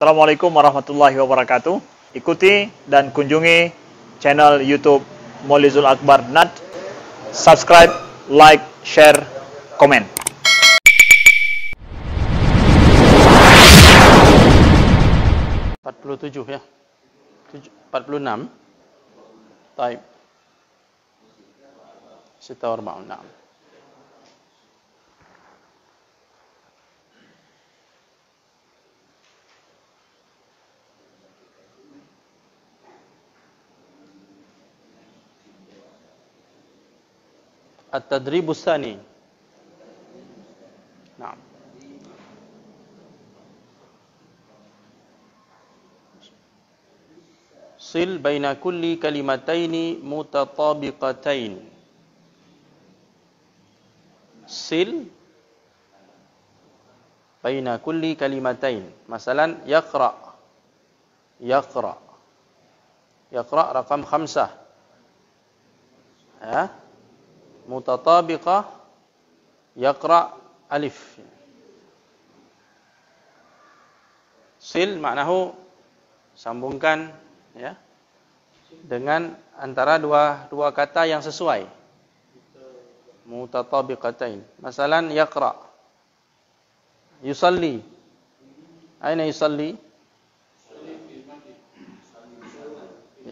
Assalamualaikum warahmatullahi wabarakatuh. Ikuti dan kunjungi channel YouTube Maulizul Akbar NAD. Subscribe, like, share, komen. Ya. 46. Baik. 46. Naam. التدريب الثاني. نعم. صل بين كل كلمتين متطابقتين. صل بين كل كلمتين. مثلا يقرأ. يقرأ. يقرأ رقم 5. Ya. Mutatabiqah. Yaqra alif. Sil maknahu sambungkan, ya, dengan antara dua kata yang sesuai. Mutatabiqatain. Masalan yaqra. Yusalli. Aina yusalli?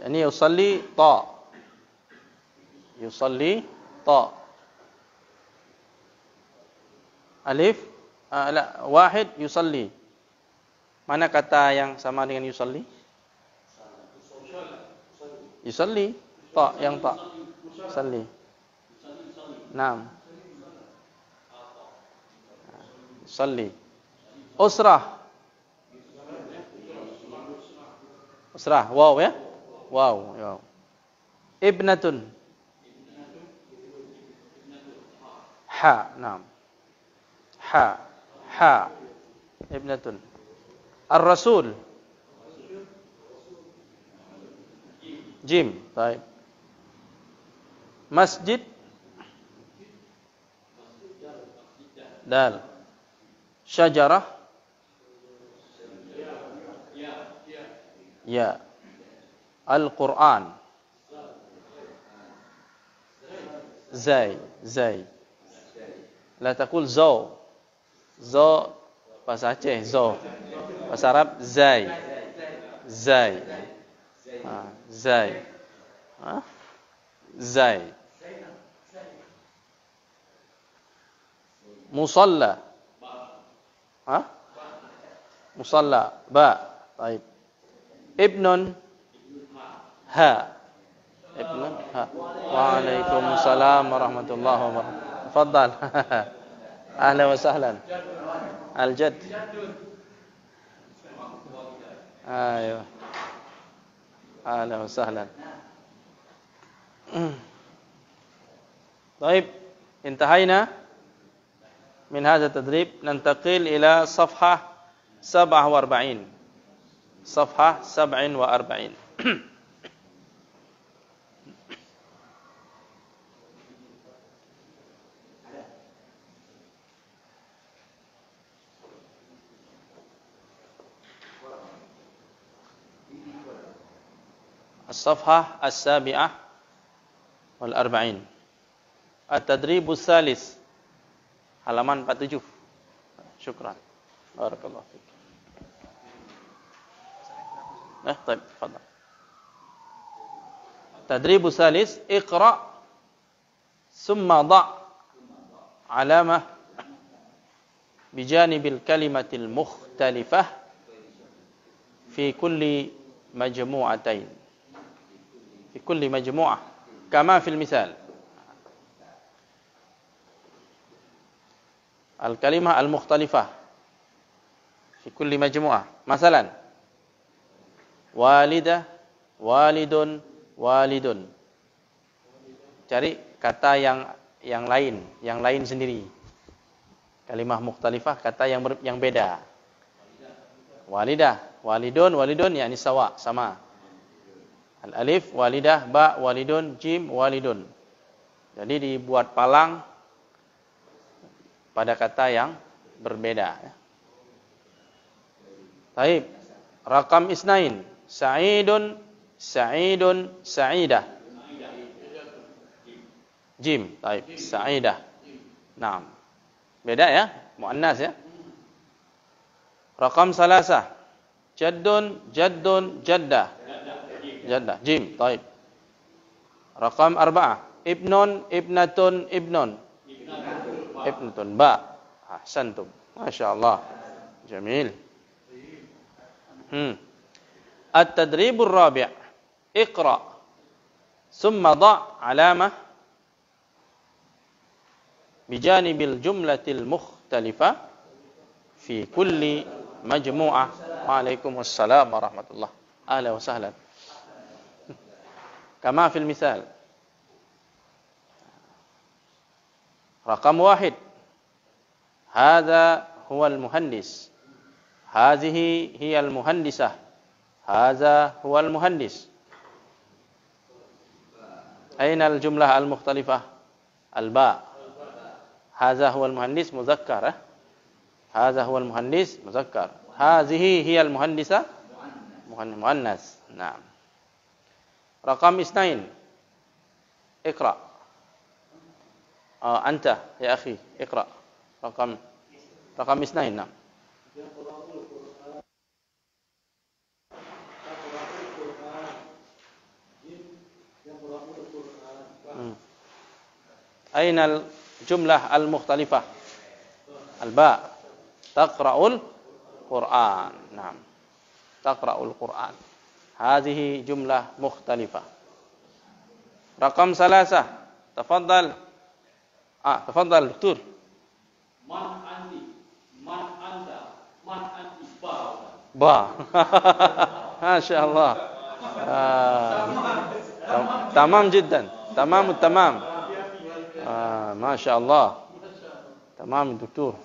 Yani yusalli ta. Yusalli ta. Alif, wahid yusalli. Mana kata yang sama dengan yusalli? Yusalli, ta, yang ta. Yusalli. Naam. Yusalli. Usrah. Usrah, waw ya? Waw, waw. Ibnatun. Ha, naam. Ha, ha. Ibnatun. Ar-Rasul. Jim. Baik. Masjid. Dal. Syajarah. Ya. Al-Quran. Zai. Zai. La taqul zaw. Zaw bahasa Aceh, zaw. Bahasa Arab zai. Zai. Zai. Zai. Musalla. Musalla. Ba. Baik. Ibnun. Ha. Ibnun. Ha. Waalaikumsalam warahmatullahi wabarakatuh. Tafadhal. Ahlan wa sahlan. Al-Jadd. Ayo. Ahlan wa sahlan. طيب انتهينا من هذا التدريب. ننتقل إلى صفحة 47. صفحة 47. الصفحة 47. التدريب الثالث. halaman 47. Syukran. Barakallahu fiik. طيب تفضل. التدريب الثالث. اقرأ ثم ضع علامة بجانب الكلمة المختلفة في كل مجموعتين. في كل مجموعة كما في المثال. الكلمة المختلفة في كل مجموعة. مثلا والدة, walidun, walidun. Cari kata yang lain sendiri. Kalimah mukhtalifah, kata yang beda. Walidah, walidun, walidun yakni sawa, sama. Al-alif, walidah, ba, walidun, jim, walidun. Jadi dibuat palang pada kata yang berbeda. Baik. Rakam isnain. Sa'idun, sa'idun, sa'idah. Jim. Baik, sa'idah. Naam. Beda ya, muannas ya. Rakam salasah. Jaddun, jaddun, jaddah. Jaddah. Jim. Baik. Rakam arba'ah. Ibnun, ibnatun, ibnun. Ibnatun. Ba. Ahsantum. Masya Allah. Jamil. At-tadribur rabi'. Iqra. Summa da' alamah bijanibil jumlatil mukhtalifah fi kulli majmu'ah. Waalaikumsalam warahmatullah. Ahlan wa sahlan. Kama fil misal. Rakam wahid. Hadha huwa al-muhandis. Hadhihi hiya al-muhandisah. Hadha huwa al-muhandis. Aina al-jumlah al-mukhtalifah? Al-ba. Hadha huwa al-muhandis muzakkar. Hadha huwa al-muhandis muzakkar. Hadhihi hiya al-muhandisah muannas. Naam. Rakam isnain. Iqra. Anta ya akhi, iqra. Rakam isnain. Naam. Aina al-jumlah al-mukhtalifah? Al-ba. Taqra'ul Qur'an. Naam. Taqra'ul Qur'an. Hadhihi jumlah mukhtalifah. Rakam salasah. Tafaddal. Tafaddal, doktor. Man anti, man anta, man anti ba. Ba. Masya Allah. Tamam jiddan. Tamam. Masya Allah. Tamam, doktor.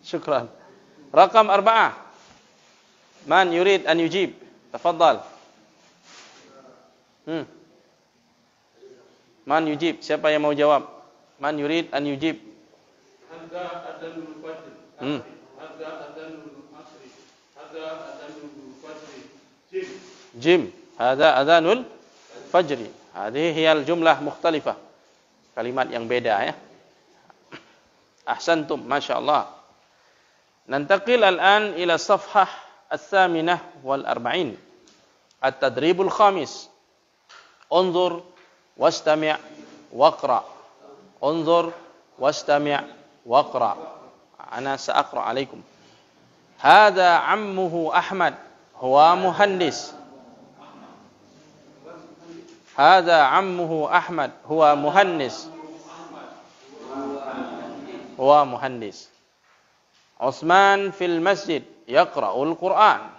Syukran. Rakam arba'ah. Man yurid an yujib? Tafaddal. Man yujib? Siapa yang mau jawab? Man yurid an yujib? Hadza adanul fajr. Hadza adanul asri. Hadza adanul fajr. Jim. Hadza adanul fajri. Hadhihi hiyal jumlah mukhtalifah. Kalimat yang beda ya. Ahsantum, Masya Allah. Nantaqil al-an ila safhah al-thaminah wal-arba'in. At-tadribul khamis. Unzur wastami' waqra. Unzur wastami' waqra. Ana sa'aqra alaikum. Hadha ammuhu Ahmad. Huwa muhandis. Hadha ammuhu Ahmad. Huwa muhandis. Huwa muhandis. Utsman fil masjid yaqra'ul Qur'an.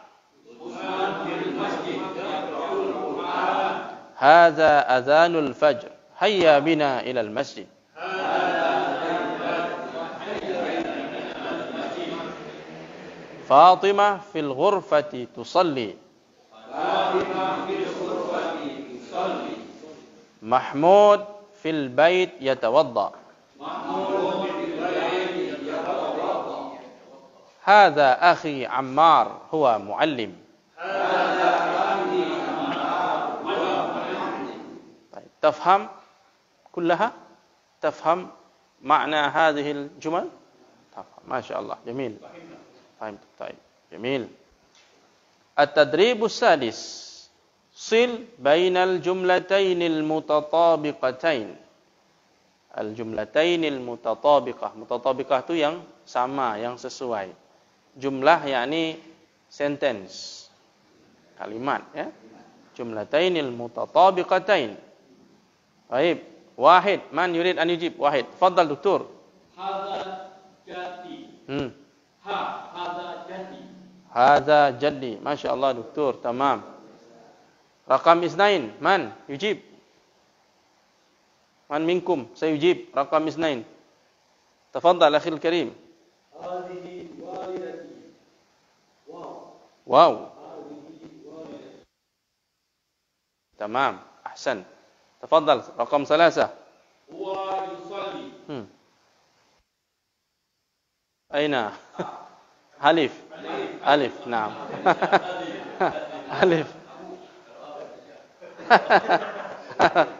Hadha adhanul fajr. Hayya bina ila al-masjid. Fatimah fil ghurfati tusalli. Mahmud fil bait yatawadda. Hadha akhi Ammar huwa muallim. تفهم كلها؟ تفهم معنى هذه الجمل؟ تفهم. ما شاء الله. جميل. فهمت. طيب. جميل. التدريب السادس. صل بين الجملتين المتطابقتين. الجملتين المتطابقة. Mutatabiqah itu yang sama, yang sesuai. Jumlah yakni sentence. Kalimat ya. Jumlatainil mutatabiqatain. Baik, wahid, man yurid an yujib? Wahid. Tafadhal doktor. Hadza jaddi. Hadza jaddi. Hadza jaddi. Masya Allah doktor, tamam. Rakam isnain, man yujib? Man minkum sayujib? Rakam isnain. Tafadhal akhil karim. Hadhihi walidati. Wow. Tamam, ahsan. تفضل رقم 3. هو يصلي. أين؟ ألف. Alif. Naam. Alif.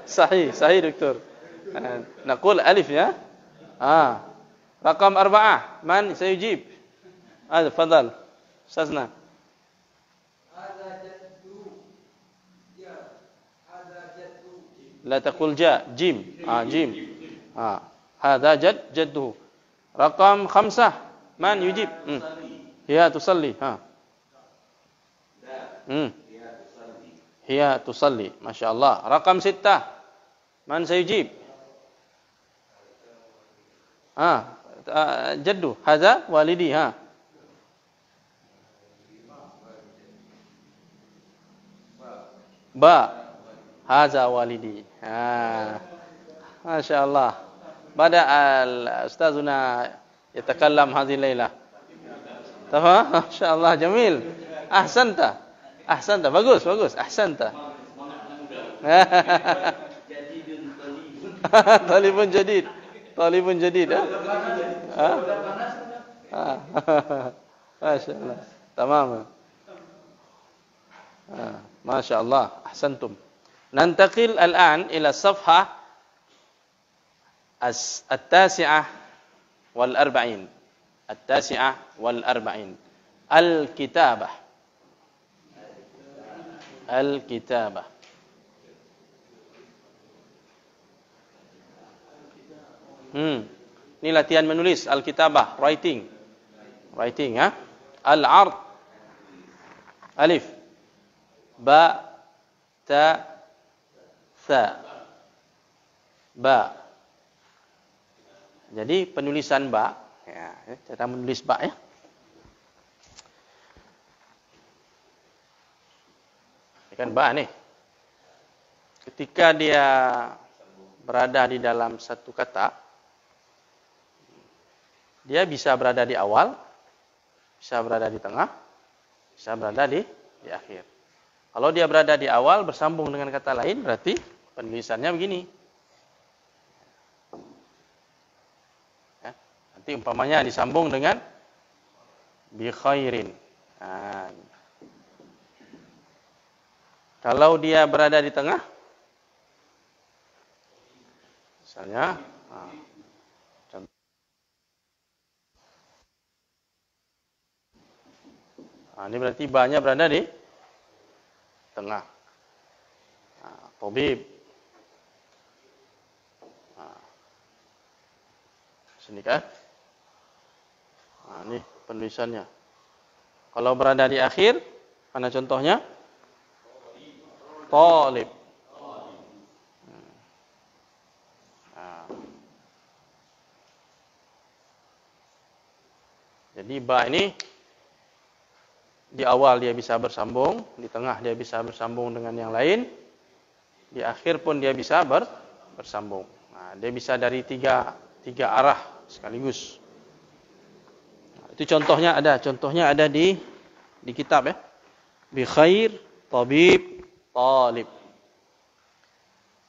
Sahih doktor. Naqul alif ya. Raqam 4. Man sayujib? Tafadhal. Ustazna. لا تقول جاء جيم جيم هذا جده رقم 5 من يجيب هي تصلي هي تصلي ما شاء الله رقم 6 من سيجيب جده هذا والدي با هذا والدي ما شاء الله بدأ الأستاذنا يتكلم هذه الليلة تمام ما شاء الله جميل أحسنت bagus أحسنت طالب جديد ما شاء الله تمام ما شاء الله أحسنتم ننتقل الآن إلى الصفحة 49 الكتابة Ini latihan menulis al-kitabah, writing ya. Al-ard alif ba ta tha ba. Jadi penulisan ba ya, cara menulis ba ya. Ini kan ba nih. Ketika dia berada di dalam satu kata, dia bisa berada di awal, bisa berada di tengah, bisa berada di akhir. Kalau dia berada di awal bersambung dengan kata lain, berarti penulisannya begini. Ya, nanti umpamanya disambung dengan bi khairin. Kalau dia berada di tengah, misalnya, ini berarti ba-nya berada di tengah. Tabib. Sini kan? Ini penulisannya. Kalau berada di akhir, mana contohnya? Talib. Jadi ba ini di awal dia bisa bersambung, di tengah dia bisa bersambung dengan yang lain, di akhir pun dia bisa bersambung. Dia bisa dari tiga arah sekaligus. Itu contohnya ada di kitab ya. Bi khair, tabib, talib.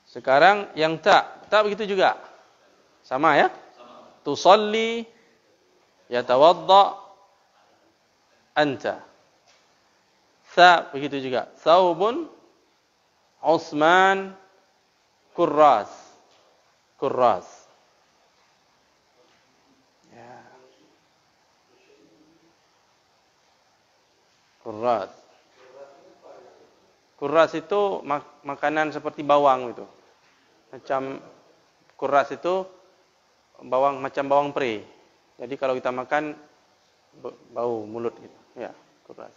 Sekarang yang tak begitu juga. Sama ya? Tusalli, yatawadda, anta. Tha begitu juga. Thawbun, Utsman, kurras. Ya. Kurras itu makanan seperti bawang itu. Macam kurras itu macam bawang pre. Jadi kalau kita makan bau mulut gitu. Ya, kurras.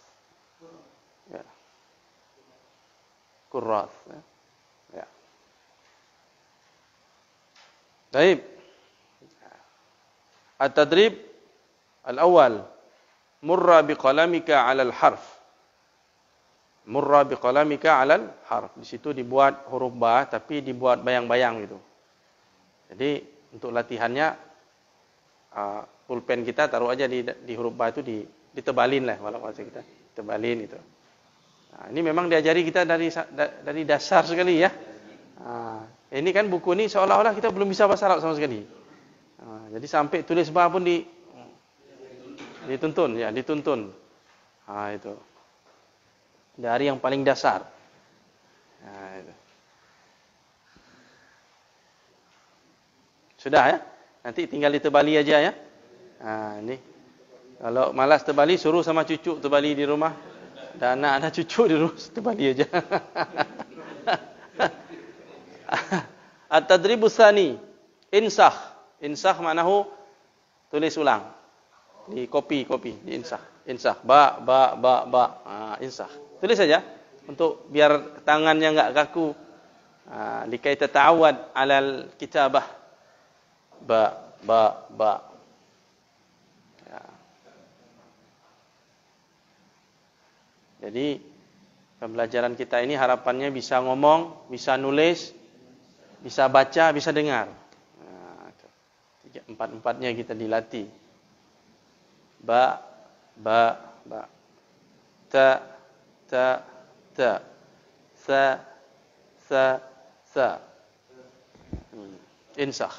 Ya. Kurras ya. Baik. At-tadrib al-awwal. Murra biqalamika 'ala al-harf. Murra biqalamika 'ala al-harf. Di situ dibuat huruf ba tapi dibuat bayang-bayang gitu. Jadi untuk latihannya pulpen kita taruh aja di huruf ba itu ditebalin lah kalau bahasa kita. Tebalin itu. Ini memang diajari kita dari dasar sekali ya. Ini kan buku ini seolah-olah kita belum bisa bahasa Arab sama sekali. Jadi sampai tulis ba pun dituntun. Itu. Dari yang paling dasar. Itu. Sudah ya? Nanti tinggal ditebali aja ya. Ini. Kalau malas tebali, suruh sama cucu tebali di rumah. Dan anak-anak cucu di rumah tebali aja. At-tadribus tsani. Insakh. Insakh maknahu tulis ulang. Di copy, di insakh. Ba. Insakh. Tulis saja untuk biar tangannya enggak kaku. Likai tata'awad 'alal kitabah. Ba. Ya. Jadi pembelajaran kita ini harapannya bisa ngomong, bisa nulis, bisa baca, bisa dengar. Empat-empatnya kita dilatih. Ba. Ta. Sa. Insakh.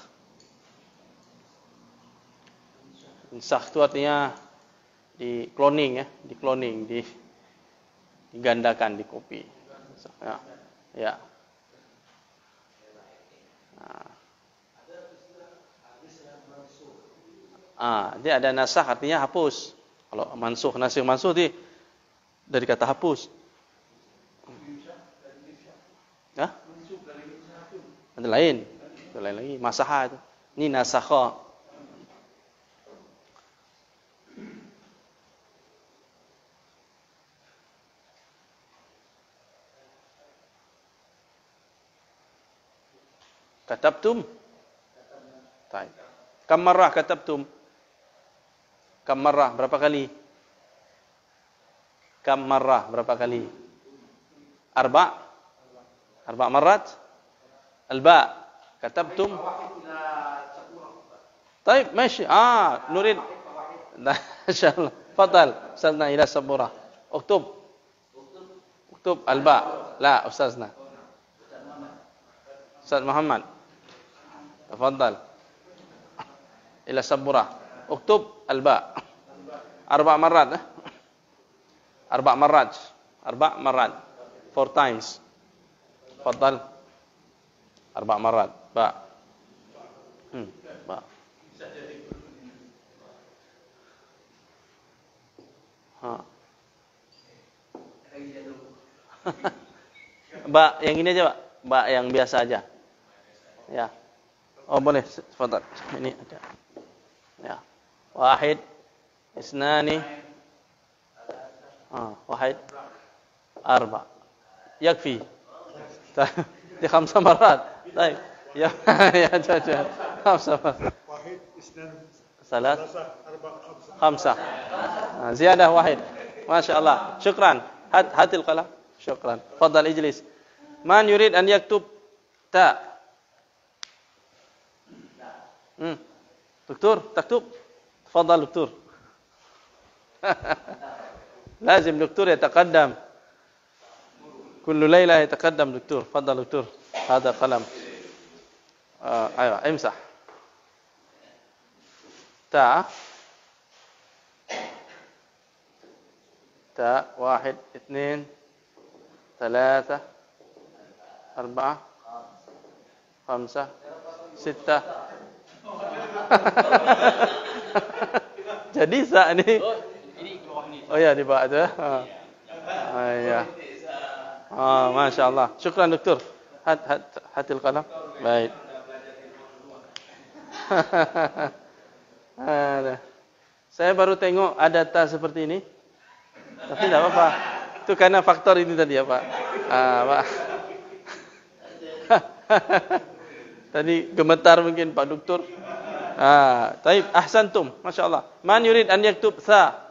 Insakh itu artinya di cloning ya, digandakan, di copy. Ya. Dia ada nasakh artinya hapus. Kalau nasikh mansuh itu dari kata hapus. Hah? Ada lain lagi. Masaha itu. Ini nasakha. Katabtum? Baik. Kam marrah katabtum? Kam marrah berapa kali? Kam marrah berapa kali? Arba' marrat? Alba. Katabtum? Baik, ماشي. نريد إن شاء الله. تفضل أستاذنا إلى السبورة. اكتب الباء. لا أستاذنا. أستاذ محمد. تفضل. إلى السبورة. اكتب الباء. 4 مرات. 4 مرات. 4 times. تفضل. 4 مرات. باء. باء. Ba yang ini aja, Pak. Ba yang biasa aja. Ya. Oh, boleh. Tafadhal. Ini ada. Ya. Wahid, isnani. Wahid. Arba. Yakfi. Di 5 مرات. Baik. Ya, ya. 5 مرات. Wahid, isnan. Salat. 5. Ziyadah wahid. Masyaallah. Syukran. Hatil qalam. Syukran. Fadhal ijlis. Man yurid an yaktub ta. دكتور تكتب تفضل دكتور لازم دكتور يتقدم كل ليلة يتقدم دكتور تفضل دكتور هذا قلم أيوة امسح تاء 1 2 3 4 5 6 Jadi sa ini. Oh ya di bawah itu. Ya. Masya Allah. Syukran dokter. Hatil qalam. Baik. Saya baru tengok ada tas seperti ini. Tapi tidak apa-apa. Itu karena faktor ini tadi ya Pak. Pak. Tadi gemetar mungkin Pak Doktor. Taib, ahsantum, masyaallah. Man yurid an yaktub sa.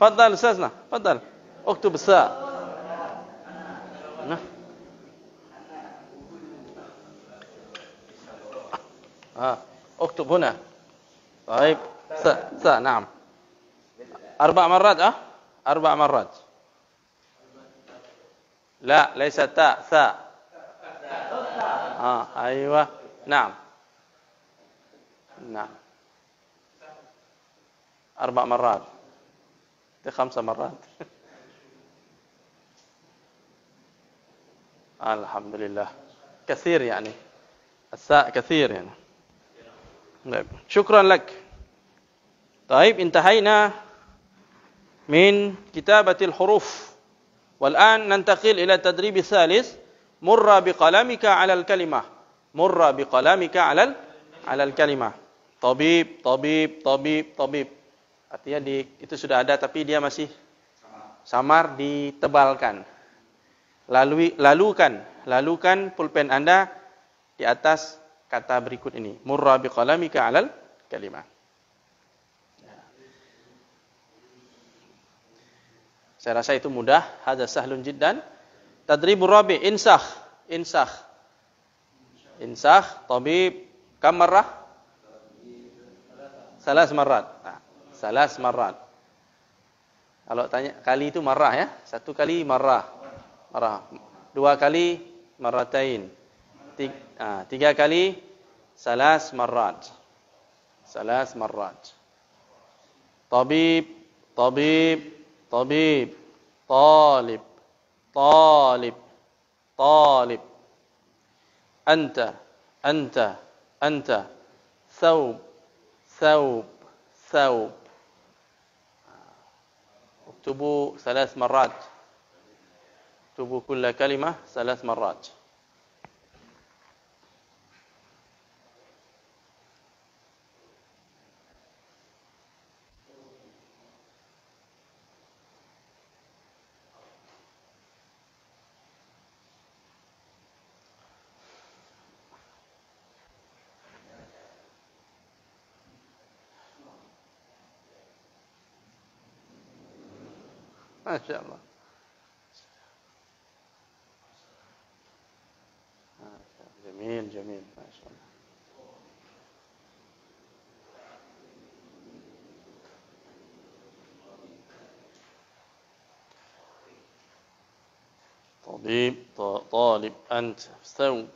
Fadhal ustazna, fadhal. Uktub sa. Nah. Uktub huna. Taib, sa, na'am. 4 مرات 4 مرات. لا ليس تاء ثاء. أيوة نعم 4 مرات Ke 5 marrat. Alhamdulillah. Kathir yani. As-sa' kathir yani. Baik. Syukran lak. Baik, intahayna min kitabatil huruf. والآن ننتقل إلى التدريب الثالث. مر بقلمك على الكلمة. مر بقلمك على الكلمة. طبيب, طبيب, طبيب, طبيب. Artinya itu sudah ada tapi dia masih samar, ditebalkan. Lalukan pulpen Anda di atas kata berikut ini. Murra biqalamika 'alal kalimah. Saya rasa itu mudah. Hadza sahlun jiddan. Tadribur rabi, insakh. Tabib, kam marrah? 3 marrat. Nah, 3 marrat. Kalau tanya kali itu marrah ya. 1 kali marrah. 2 kali marratain. 3 kali 3 marrat. 3 marrat. Tabib, tabib, طبيب طالب طالب طالب أنت أنت أنت ثوب ثوب ثوب اكتبوا 3 مرات اكتبوا كل كلمة 3 مرات ما شاء الله جميل جميل ما شاء الله طبيب طالب أنت ثوب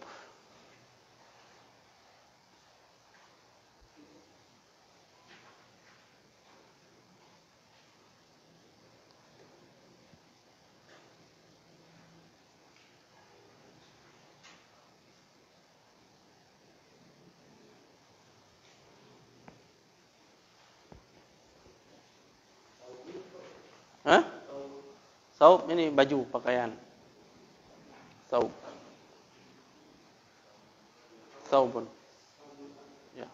Hah? Saub ini baju pakaian. Saub. Saubun. Ya.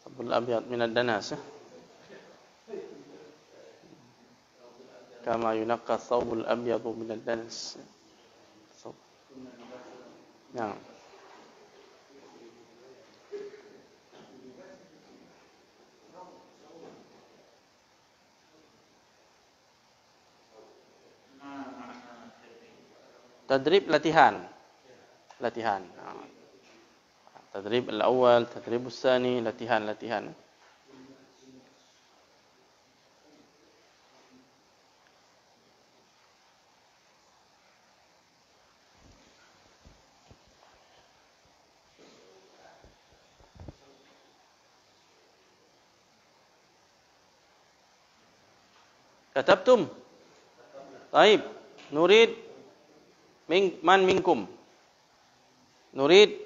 Saubul abyad min ad-danas. Kama yunaqqa saubul abyad min ad-danas. Saub. Ya. Tadrib latihan. Tadrib al-awwal, tadrib al-thani, latihan. Katabtum? Baik. Nurid man minkum. Nurid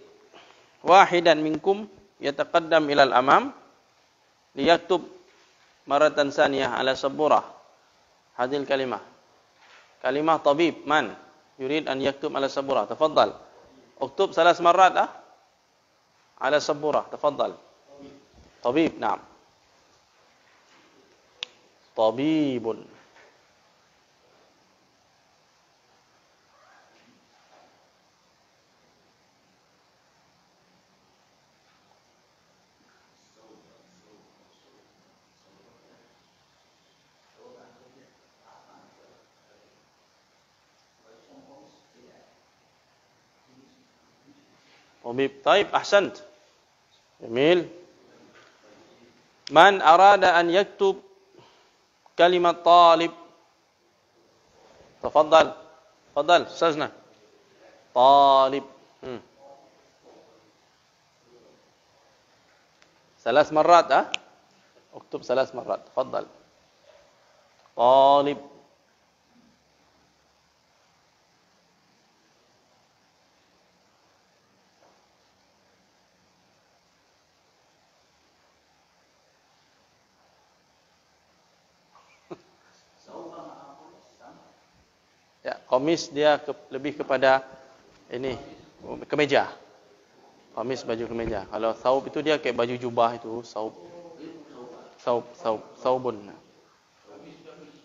wahidan minkum yataqaddam ilal amam liyaktub maratan saniyah ala saburah hadil kalimah. Kalimah tabib man yurid an yaktub ala saburah. Tafaddal. Uktub 3 marrat ala saburah. Tafaddal. Tabib, na'am. Tabibun. طيب أحسنت جميل من أراد أن يكتب كلمة طالب تفضل أستاذنا طالب 3 مرات اكتب 3 مرات تفضل talib. Ya, komis dia lebih kepada ini kemeja. Komis baju kemeja. Kalau saub itu dia kayak baju jubah itu, saub. Saubun.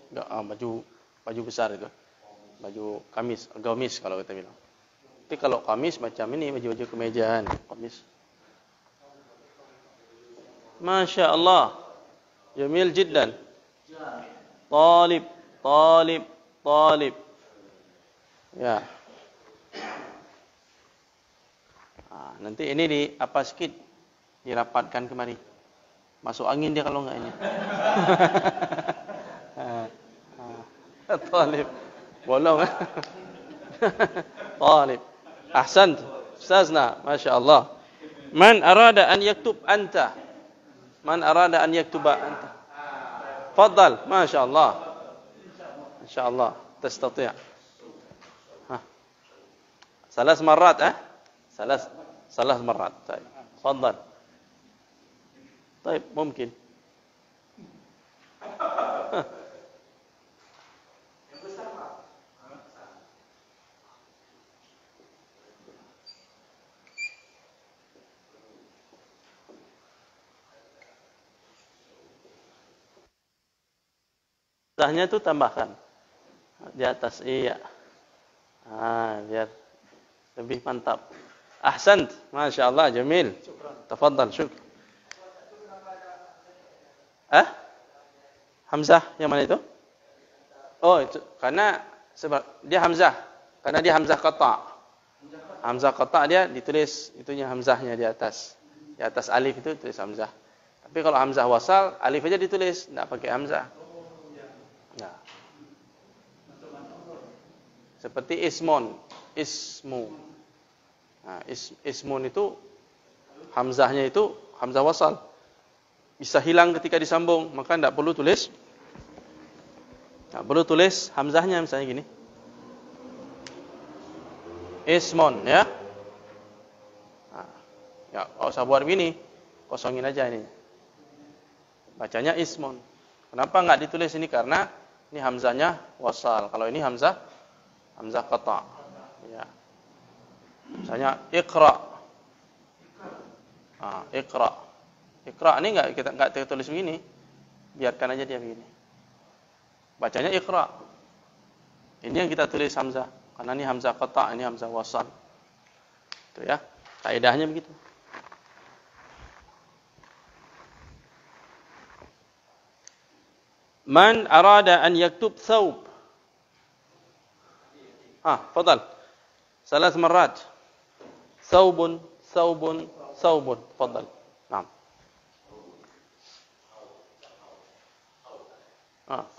Enggak, baju besar itu. Baju gamis kalau kita bilang. Tapi kalau kamis macam ini baju-baju kemejaan, kamis. Masya Allah. Jamil jiddan. Talib. Ya. Nanti ini di apa sikit dirapatkan kemari. Masuk angin dia kalau enggak ini. Talib. Bolong. Talib. Ahsant. Ustazna, Masya Allah. Man arada an yaktub anta. Man arada an yaktuba anta. Faddal. Masya Allah. Masya Allah. Tastati'. Salas marrat, salas marrat. Baik. Faddal. Baik, mungkin. Tahnya itu tambahkan di atas, iya. Biar lebih mantap. Ahsant, Masya Allah, jamil. Tafadhal, syukr. Hamzah yang mana itu? Oh, itu karena sebab dia hamzah. Karena dia hamzah qata'. Hamzah qata' dia ditulis itunya hamzahnya di atas. Di atas alif itu tulis hamzah. Tapi kalau hamzah wasal, alif aja ditulis, enggak pakai hamzah. Nah. Seperti ismun. Nah, ismun itu hamzahnya itu hamzah wasal. Bisa hilang ketika disambung, maka tidak perlu tulis. Tidak perlu tulis hamzahnya misalnya gini. Ismun, ya. Nah, ya, kalau usah buat begini, kosongin aja ini. Bacanya ismun. Kenapa enggak ditulis ini? Karena ini hamzahnya wasal. Kalau ini hamzah qata'. Ya. Misalnya iqra. Iqra. Iqra ini enggak kita tulis begini. Biarkan aja dia begini. Bacanya iqra. Ini yang kita tulis hamzah. Karena ini hamzah qata', ini hamzah wasal. Itu ya. Kaidahnya begitu. Man arada an yaktub thawb. Fadal. Salas marrat. Thawbun. Fadal. Naam.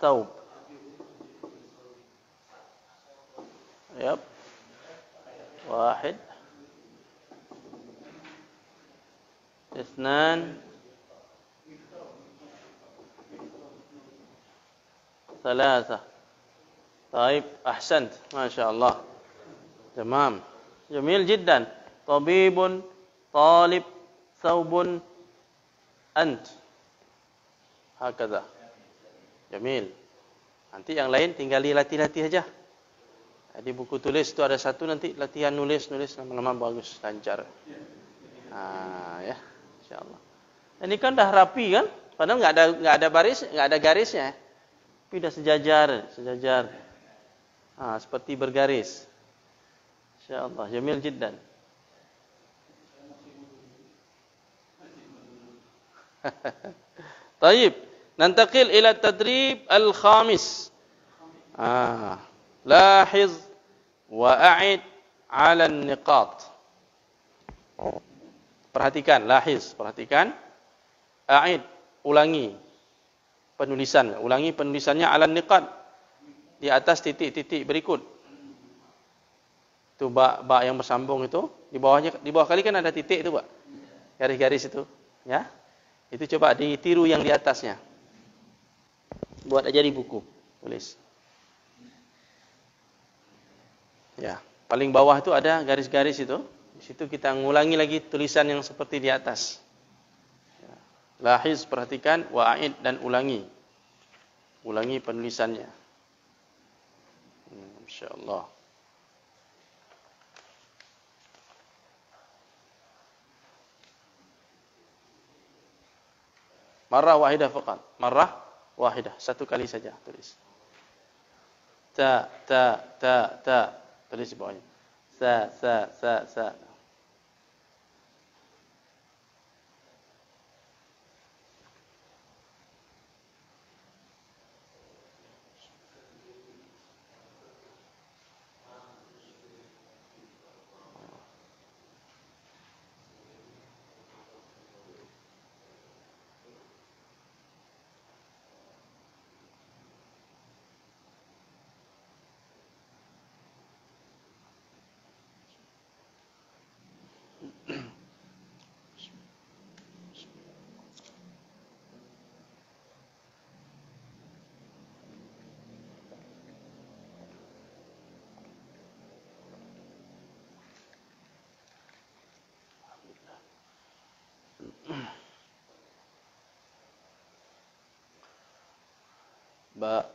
Thawb. Yap. Wahid. Isnan. ثلاثة. طيب أحسنت ما شاء الله تمام جميل جدا طبيب طالب ثوب أنت هكذا جميل. Nanti yang lain tinggal dilatih-latih aja. Di buku tulis itu ada satu, nanti latihan nulis lama-lama bagus lancar. Ya insyaallah. Ini kan dah rapi kan, padahal enggak ada baris, enggak ada garisnya. Tapi dah sejajar. Seperti bergaris. Insyaallah, jamil jiddan. Tayyib, nantaqil ila tadrib al-khamis. Lahiz wa a'id 'ala an-niqat. Perhatikan, perhatikan. A'id, ulangi penulisannya ala niqat, di atas titik-titik berikut. Itu ba yang bersambung itu, di bawah kali kan ada titik itu, Pak. Garis-garis itu, ya. Itu coba ditiru yang di atasnya. Buat aja di buku. Tulis. Ya, paling bawah itu ada garis-garis itu. Di situ kita ngulangi lagi tulisan yang seperti di atas. Ya. Lahiz, perhatikan, wa'id dan ulangi. Ulangi penulisannya. Insyaallah. Marrah wahidah faqat. Marrah wahidah, satu kali saja tulis. Ta. Tulis di bawahnya. Sa.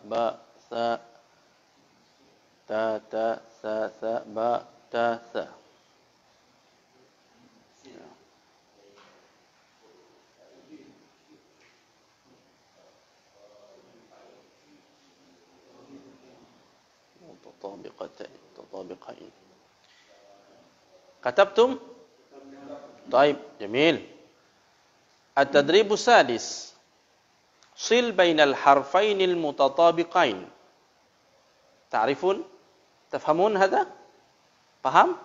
Ba, sa, ta, sa, ba, ta, sa. متطابقتين. كتبتم؟ طيب جميل. التدريب السادس صل بين الحرفين المتطابقين. تعرفون؟ تفهمون هذا؟ Paham?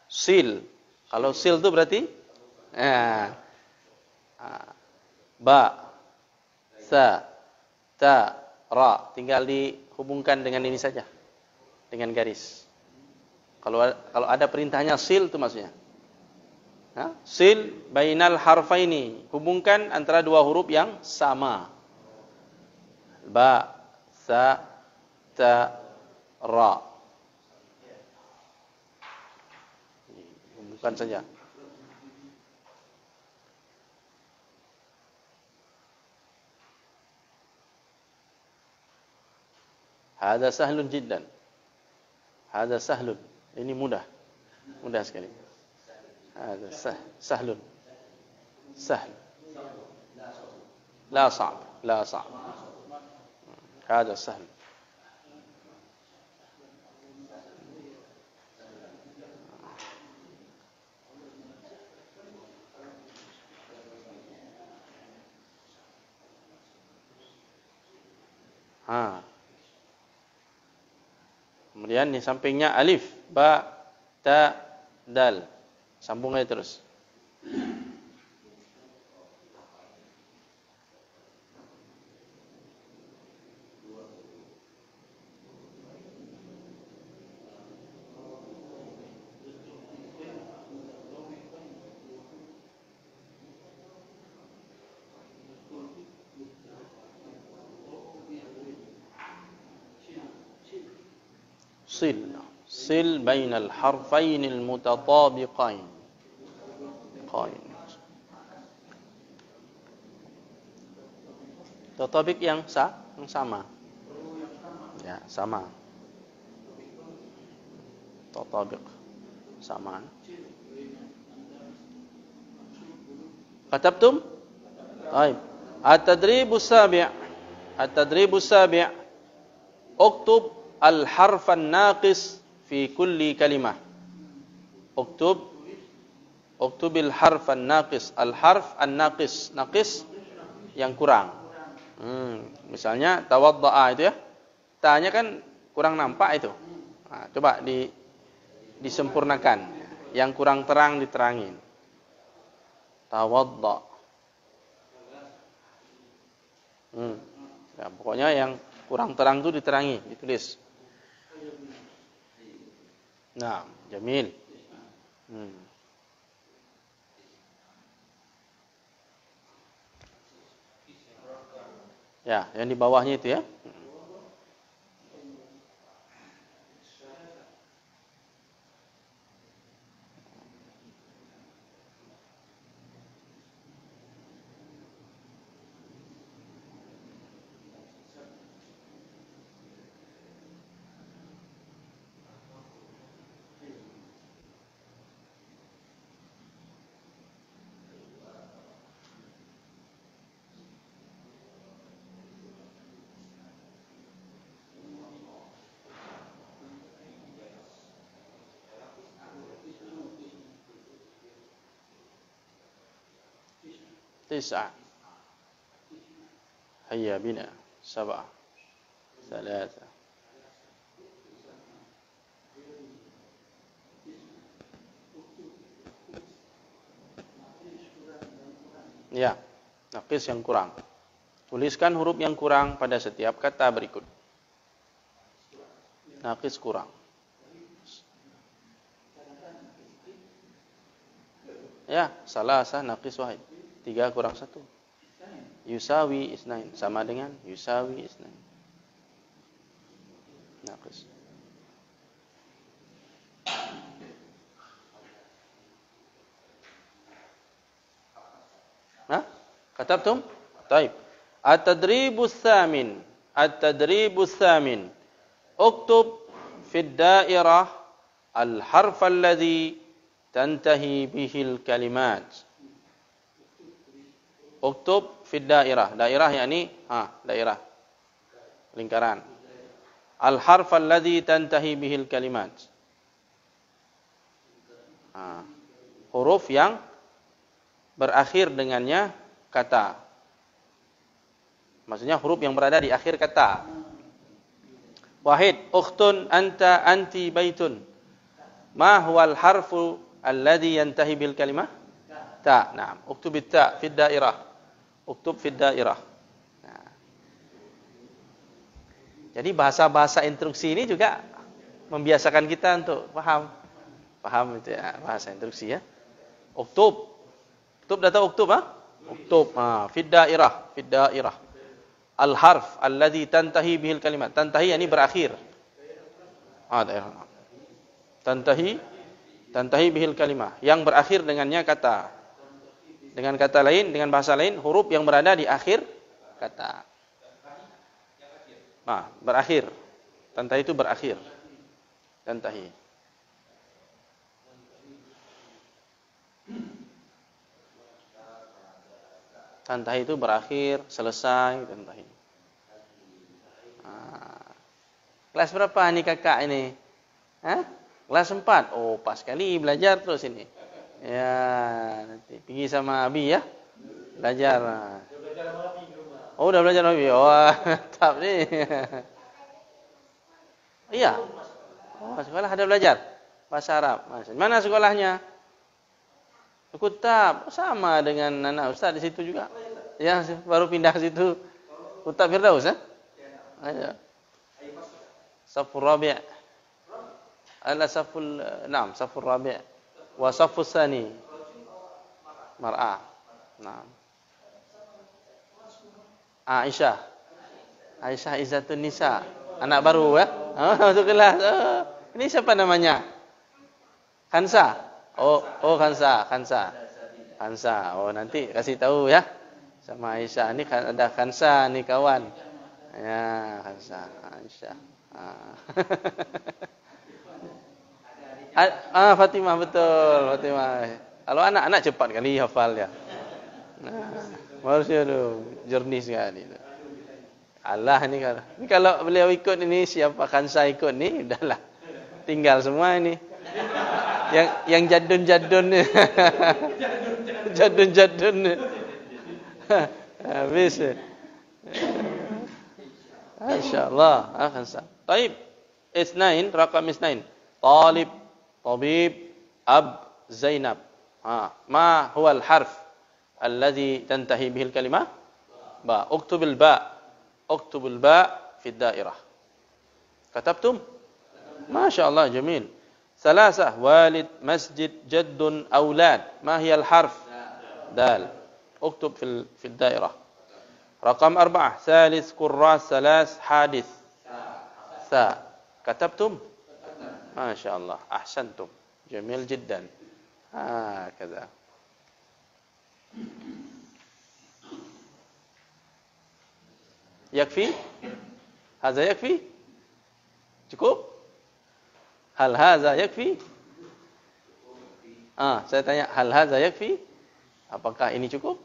Sil. Kalau sil itu berarti ba, sa, ta, ra. Tinggal dihubungkan dengan ini saja. Dengan garis. Kalau ada perintahnya sil itu maksudnya. Sil bainal harfaini. Hubungkan antara dua huruf yang sama. Ba, sa, ta, ra. Hubungkan saja. Hada sahlun jiddan. Hada sahlun. Ini mudah. Mudah sekali. Hada sahlun. Sahl. La sa'b. La sa'b. Hada sahl. Kemudian di sampingnya alif, ba, ta, dal. Sambung aja terus. sil bainal harfainil mutatabiqain. Tatabik yang sama. Ya, sama. Tatabik sama. Katabtum? Baik. At-tadribus sabi'. Uktub al-harf an-naqis fi kulli kalimah. Uktubil harf an-naqis. Al-harf an-naqis. Naqis yang kurang. Misalnya tawadda'a itu ya. Ta-nya kan kurang nampak itu. Nah, coba disempurnakan. Yang kurang terang diterangin. Tawadda'. Ya, pokoknya yang kurang terang itu diterangi, ditulis. Nah, jamil. Ya, yang di bawahnya itu ya. 9. Hayya bina. 7. 3. Ya, naqis yang kurang. Tuliskan huruf yang kurang pada setiap kata berikut. Naqis kurang. Ya, salasah naqis wahid. 3 kurang 1. Yusawi isnain. Sama dengan yusawi isnain. Naqis. Katabtum? Baik. At-tadribus tsamin. At-tadribus tsamin. Uktub fi dairah al-harf alladhi tantahi bihil kalimat. Uktub fi dairah. Dairah yakni dairah. Lingkaran. Al-harf alladhi tantahi bihil kalimat. Huruf yang berakhir dengannya kata. Maksudnya huruf yang berada di akhir kata. Wahid, ukhtun, anta, anti, baitun. Ma huwal harfu alladhi yantahi bil kalimah? Ta. Naam. Uktub ta fi dairah. Uktub fi dairah. Nah. Jadi bahasa-bahasa instruksi ini juga membiasakan kita untuk paham itu ya, bahasa instruksi ya. Uktub. Uktub dah tahu uktub Uktub fi dairah. Al-harf alladhi tantahi bihil kalimat. Tantahi yakni berakhir. Dairah. Tantahi bihil kalimah, yang berakhir dengannya kata. Dengan kata lain, dengan bahasa lain, huruf yang berada di akhir kata. Berakhir. Tantahi itu berakhir. Tantahi. Tantahi itu berakhir, selesai, tantahi. Kelas berapa nih kakak ini? Kelas 4. Oh, pas sekali belajar terus ini. Ya, nanti pergi sama Abi ya. Belajar. Oh, udah belajar sama Abi. Oh, mantap nih. Iya. Oh, sekolah ada belajar bahasa Arab. Mana sekolahnya? Kutab sama dengan anak ustaz di situ juga. Ya, baru pindah ke situ. Kutab Firdaus Ayo. Safur Rabi'. Safur Rabi'. Wa Safus Tsani. Mar'ah. Naam. Aisyah Izzatun Nisa. Anak baru ya. Masuk kelas. Ini siapa namanya? Khansa. Oh Khansa. Oh, nanti kasih tahu ya sama Aisyah. Ini ada Khansa nih kawan. Ya, Khansa, Aisyah. Fatimah, betul, Fatimah. Kalau anak-anak cepat kali hafal ya. Harusnya jernih sekali. Allah ini kalau beliau ikut ini, siapa Khansa ikut ni, udahlah. Tinggal semua ini. Yang jadun-jadun ni. Jadun-jadun ni. Habis. Masyaallah, Khansa. Baik. Isnain, rakam isnain. Talib, tabib, ab, Zainab. Ma huwa al-harf alladhi tantahi bihi al-kalimah? Ba. Uktubul ba. Uktubul ba fi dairah. Katabtum? Masyaallah, jamil. ثلاثة والد مسجد جد أولاد. ما هي الحرف؟ دال. اكتب في الدائرة. رقم 4 ثالث كراس ثلاث حادث. ثاء. كتبتم؟ ما شاء الله أحسنتم. جميل جدا. هكذا. يكفي؟ هذا يكفي؟ cukup? Hal hadza yakfi? Saya tanya, hal hadza yakfi? Apakah ini cukup?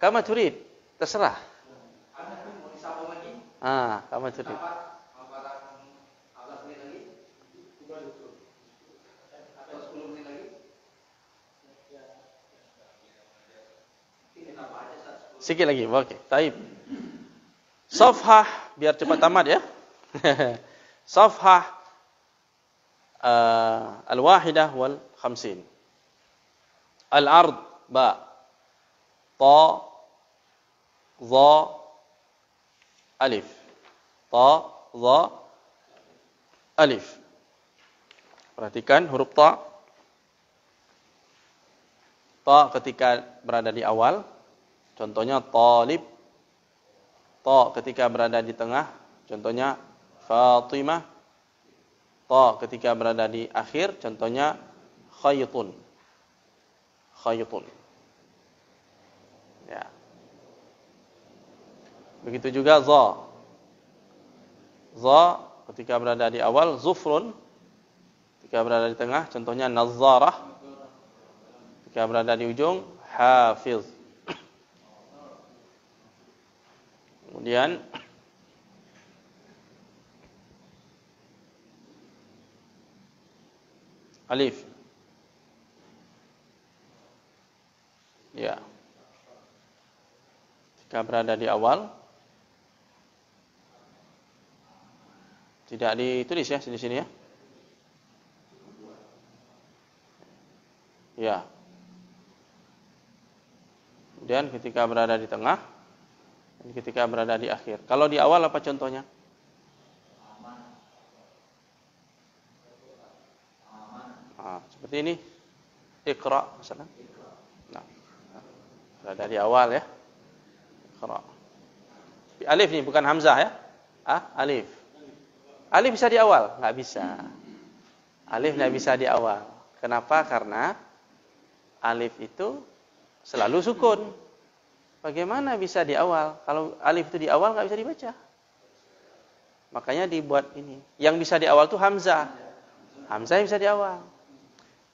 Kama turid, terserah. Kama turid. Sikit lagi. Okey, taib. Safhah biar cepat tamat ya. Safhah al-wahidah wal khamsin. Al-ard ba ta dha alif. Ta dha alif. Perhatikan huruf ta. Ta ketika berada di awal, contohnya talib. Ta ketika berada di tengah, contohnya Fatimah. Ta ketika berada di akhir, contohnya khaytun. Khaytun. Ya. Begitu juga za. Za ketika berada di awal, zufrun. Ketika berada di tengah, contohnya nazzarah. Ketika berada di ujung, hafiz. Kemudian alif. Ya. Ketika berada di awal, tidak ditulis ya di sini ya. Ya. Kemudian ketika berada di tengah, dan ketika berada di akhir. Kalau di awal apa contohnya? Seperti ini. Iqra misalnya. Nah, berada di awal ya. Iqra. Alif nih bukan hamzah ya. Alif. Alif bisa di awal? Enggak bisa. Alif enggak bisa di awal. Kenapa? Karena alif itu selalu sukun. Bagaimana bisa di awal? Kalau alif itu di awal enggak bisa dibaca. Makanya dibuat ini. Yang bisa di awal itu hamzah. Hamzah yang bisa di awal.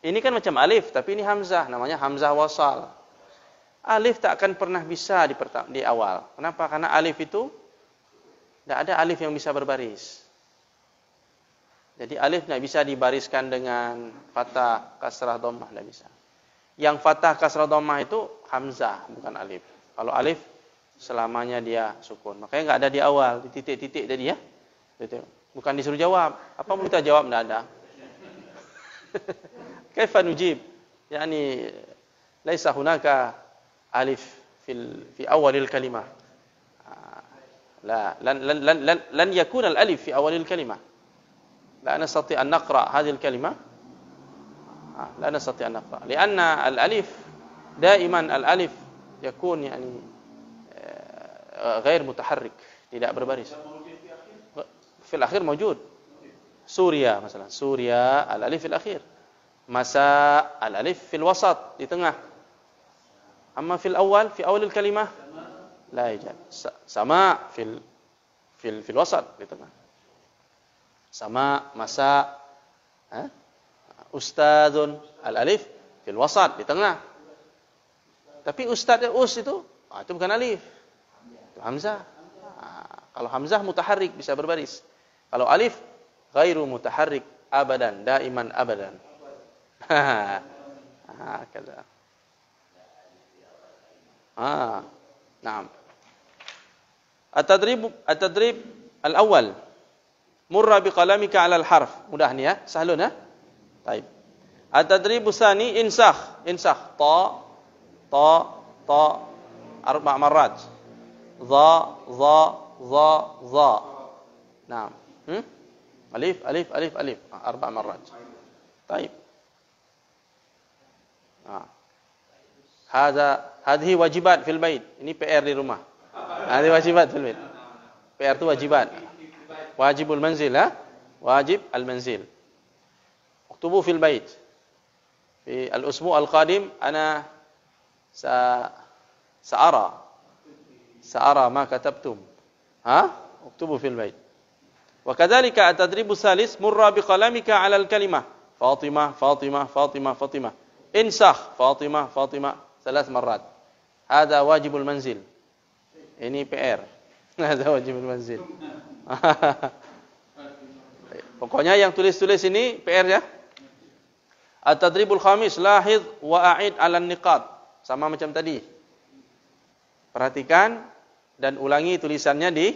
Ini kan macam alif, tapi ini hamzah, namanya hamzah wasal. Alif tak akan pernah bisa di awal. Kenapa? Karena alif itu tidak ada alif yang bisa berbaris. Jadi alif tidak bisa dibariskan dengan fathah, kasrah, dhammah, tidak bisa. Yang fathah, kasrah, dhammah itu hamzah, bukan alif. Kalau alif selamanya dia sukun. Makanya enggak ada di awal, di titik-titik tadi ya. Bukan disuruh jawab. Apa mau kita jawab? Tidak ada. Kaifa nujib? Yani laisa hunaka alif fi awalil kalimah. La lan yakuna al-alif fi awalil kalimah. La nastati an naqra hadhihi al-kalimah. La nastati an naqra. Lianna al-alif daiman al-alif yakun yani غير متحرك, tidak berbaris. Fil akhir mawjud. Surya misalnya, Surya al-alif fil akhir. Masa al-alif fil wasat, di tengah. Amma fil awal, fi awal al-kalimah la yajad. Sama fil wasat, di tengah. Sama, masa, ustadzun, al-alif fil wasat, di tengah. Tapi ustadz itu bukan alif. Itu hamzah. Kalau hamzah mutaharrik bisa berbaris. Kalau alif ghairu mutaharrik abadan, daiman abadan. Kata. Naam. At-tadrib al-awwal. Murra biqalamika 'ala al-harf. Mudah nih ya, sahlun ya. Baik. At-tadrib tsani insakh. Ta 4 marrat. Dha. Naam. Alif 4 marrat. Baik. Hadhihi wajibat fil bait. Ini PR di rumah. Hadhihi wajibat fil bait. PR itu wajibat. Wajibul manzil ha? Wajib al-manzil. Uktubu fil bait. Fi al-usbu' al-qadim ana sa'ara ma katabtum. Uktubu fil bait. Wa kadzalika at-tadribu tsalis murra biqalamika 'ala al-kalimah. Fatimah. Insakh Fatimah 3 marrat. Hada wajibul manzil. Ini PR. Hada wajibul manzil. Pokoknya yang tulis-tulis ini PR ya. At-tadribul khamis lahidh wa a'id 'ala an-niqat. Sama macam tadi. Perhatikan dan ulangi tulisannya di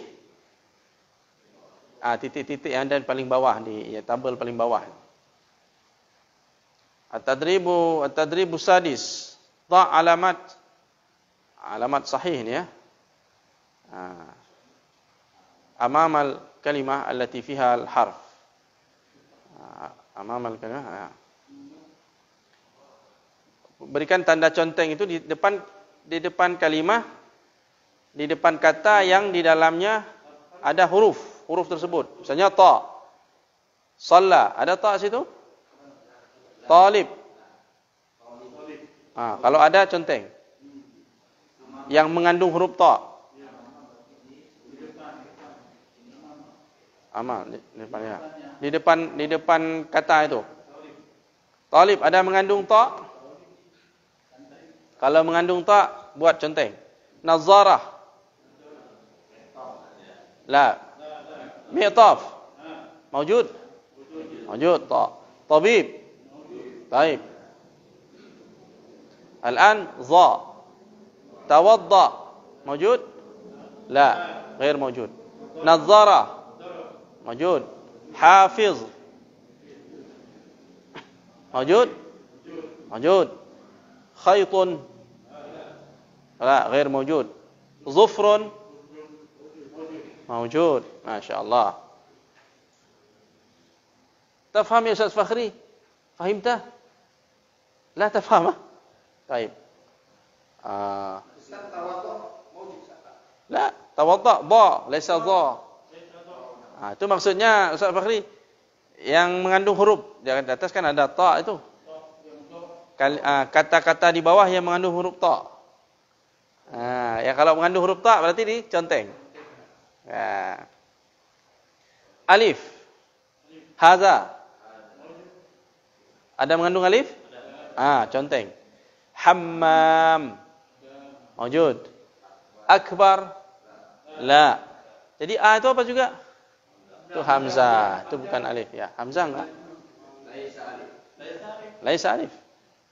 titik-titik yang ada paling bawah di tabel paling bawah. At-tadribu sadis. Ta alamat sahih ni ya. Amamal kalimah allati fiha al-harf. Amamal kalimah. Berikan tanda conteng itu di depan kalimah, di depan kata yang di dalamnya ada huruf tersebut. Misalnya ta. Shalla, ada ta situ? Talib. Kalau ada conteng. Yang mengandung huruf ta. Amal di depan kata itu. Talib ada mengandung ta? Kalau mengandung ta, buat conteng. Nazarah. La. Mi'taf. Mawjud? Mawjud ta. Tabib. Baik. Al-an za. Tawadda. Mawjud? La, ghair mawjud. Nazarah. Mawjud. Hafiz. Mawjud? Mawjud. Khaytun. La, ghair mawjud. Zufrun. Mawjud. Masya Allah. Tafham ya Ustaz Fakhri? Fahimtah? La tafham? Baik. La, tawadda, ba, laisa dha. Itu maksudnya Ustaz Fakhri yang mengandung huruf. Di atas kan ada ta itu. Kata-kata di bawah yang mengandung huruf ta. Ya kalau mengandung huruf ta berarti diconteng. Alif. Haza. Ada mengandung alif? Conteng. Hammam. Mawjud. Akbar. La. Jadi A itu apa juga? Itu hamzah. Itu bukan alif ya. Hamzah enggak? Laisa alif.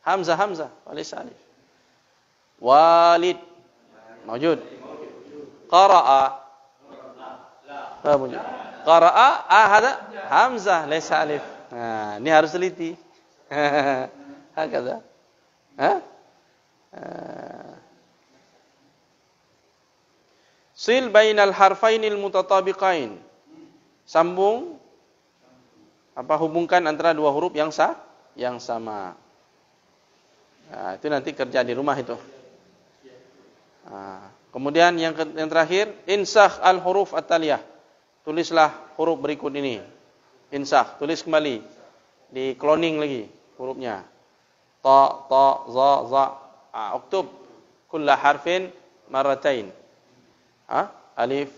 Hamzah. Laisa alif. Walid. Mawjud. Qara'a. La mawjud. Qara'a. Hada hamzah. Laisa alif. Ini harus teliti. Hakada. Sil bainal harfainil mutatabiqain. Sambung hubungkan antara dua huruf yang sama. Itu nanti kerja di rumah itu. Kemudian yang terakhir, insakh al-huruf at-taliyah. Tulislah huruf berikut ini. Insakh, tulis kembali. Di cloning lagi hurufnya. Ta, za. Uktub kulla harfin marratain. Alif,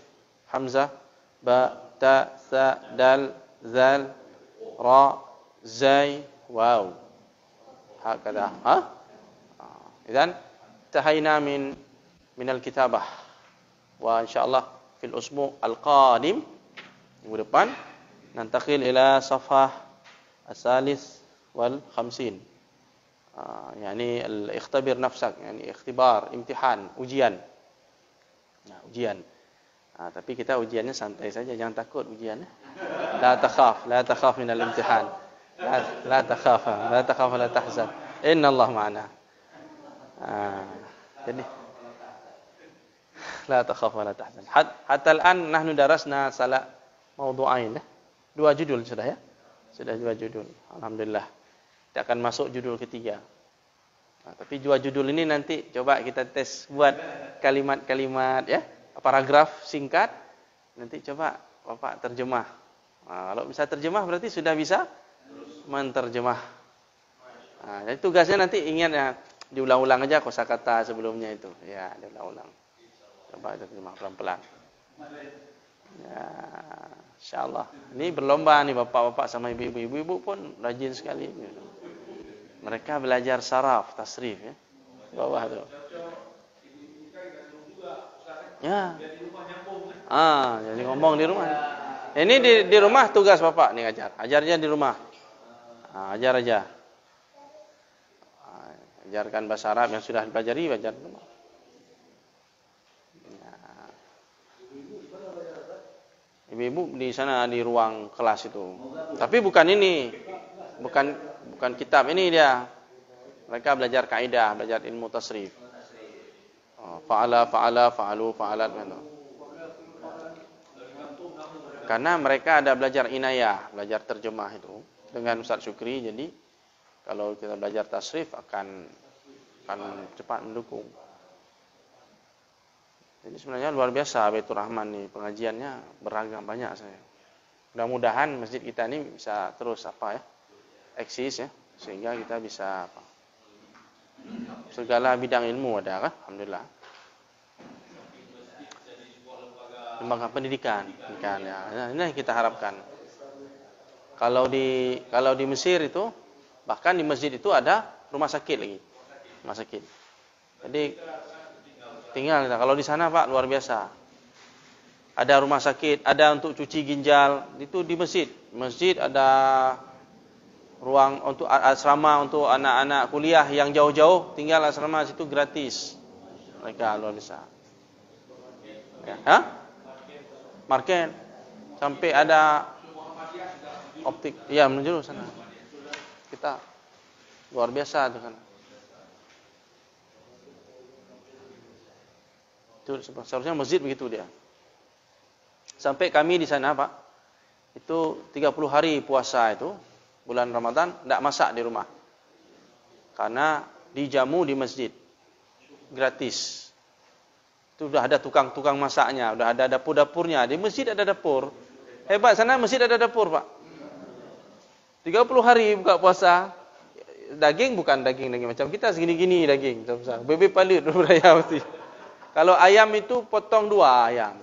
hamzah, ba, ta, sa, dal, zal, ra, zai, waw. Hakada. Idzan tahayna min al-kitabah. Wa insyaallah fil usbu' al-qadim minggu depan nantakhil ila safhah as-salis wal 50. Yani al-ikhtabir nafsak, yani ikhtibar, imtihan, ujian. Ujian. Tapi kita ujiannya santai saja, jangan takut ujiannya. La takhaf min al-imtihan. La takhaf wa la tahzan. Inna Allah ma'ana. Jadi la takhaf wa la tahzan. Hatta al-an nahnu darasna mawdu'ain. 2 judul sudah ya. Sudah 2 judul. Alhamdulillah. Kita akan masuk judul ketiga. Tapi 2 judul ini nanti coba kita tes buat kalimat-kalimat ya, paragraf singkat. Nanti coba Bapak terjemah. Kalau bisa terjemah berarti sudah bisa menterjemah. Jadi tugasnya nanti ingat ya, diulang-ulang aja kosakata sebelumnya itu. Ya, diulang-ulang. Coba terjemah pelan-pelan. Ya, insyaallah. Ini berlomba nih bapak-bapak sama ibu-ibu. Ibu-ibu pun rajin sekali. Mereka belajar saraf, tasrif ya. Bawah tu. Ya. Jadi ngomong di rumah. Ini di rumah tugas bapak nih ajar. Ajarnya di rumah. Ajar aja. Ajarkan bahasa Arab yang sudah dipelajari, ajar di rumah. Ibu-ibu di sana di ruang kelas itu. Tapi bukan ini. Bukan kitab ini dia. Mereka belajar kaidah, belajar ilmu tasrif. Fa'ala, fa'alu, fa'alat gitu. Karena mereka ada belajar inayah, belajar terjemah itu dengan Ustaz Syukri. Jadi kalau kita belajar tasrif akan cepat mendukung. Jadi sebenarnya luar biasa Baitur Rahman nih, pengajiannya beragam banyak saya. Mudah-mudahan masjid kita ini bisa terus eksis ya, sehingga kita bisa segala bidang ilmu ada kan, alhamdulillah. Lembaga pendidikan ya. Nah, ini yang kita harapkan. Kalau di Mesir itu, bahkan di masjid itu ada rumah sakit lagi. Rumah sakit. Jadi tinggal kita. Kalau di sana Pak luar biasa. Ada rumah sakit, ada untuk cuci ginjal, itu di masjid. Masjid ada ruang untuk asrama untuk anak-anak kuliah yang jauh-jauh, tinggal asrama situ gratis. Mereka luar biasa. Ya. Market sampai ada optik. Iya, menuju sana. Kita luar biasa itu kan. Itu seharusnya masjid begitu dia. Sampai kami di sana, Pak. Itu 30 hari puasa itu, bulan Ramadan, tidak masak di rumah. Karena dijamu di masjid. Gratis. Itu sudah ada tukang-tukang masaknya, sudah ada dapur-dapurnya. Di masjid ada dapur. Hebat, sana masjid ada dapur, Pak. 30 hari buka puasa. Daging bukan daging macam kita segini-gini daging. Bebek palit beraya mesti. Kalau ayam itu potong 2 ayam.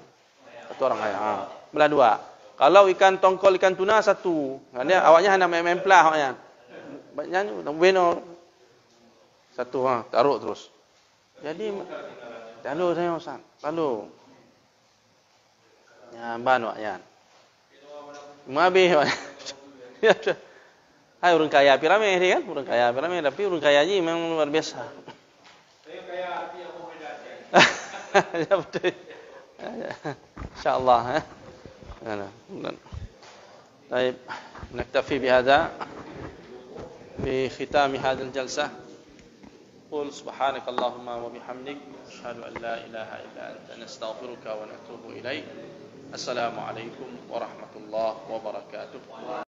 Satu orang ayam. Belah 2. Kalau ikan tongkol, ikan tuna 1. Karena awaknya hanya memplah awaknya. Banyak bueno. 1 taruh terus. Jadi lalu saya Ustaz. Lalu ya ban awaknya. Mabe awaknya. Hai orang kaya piramid dia kan, orang kaya piramid, tapi orang kaya ni memang luar biasa. Saya kaya hati yang membeda. Ya betul. Insyaallah ya. Baik, naktafi bihadza bi khitam hadzal jalsah. Qul subhanakallahumma wa bihamdik asyhadu an la ilaha illa anta nastaghfiruka wa natubu ilaik. Assalamu alaikum warahmatullahi wabarakatuh.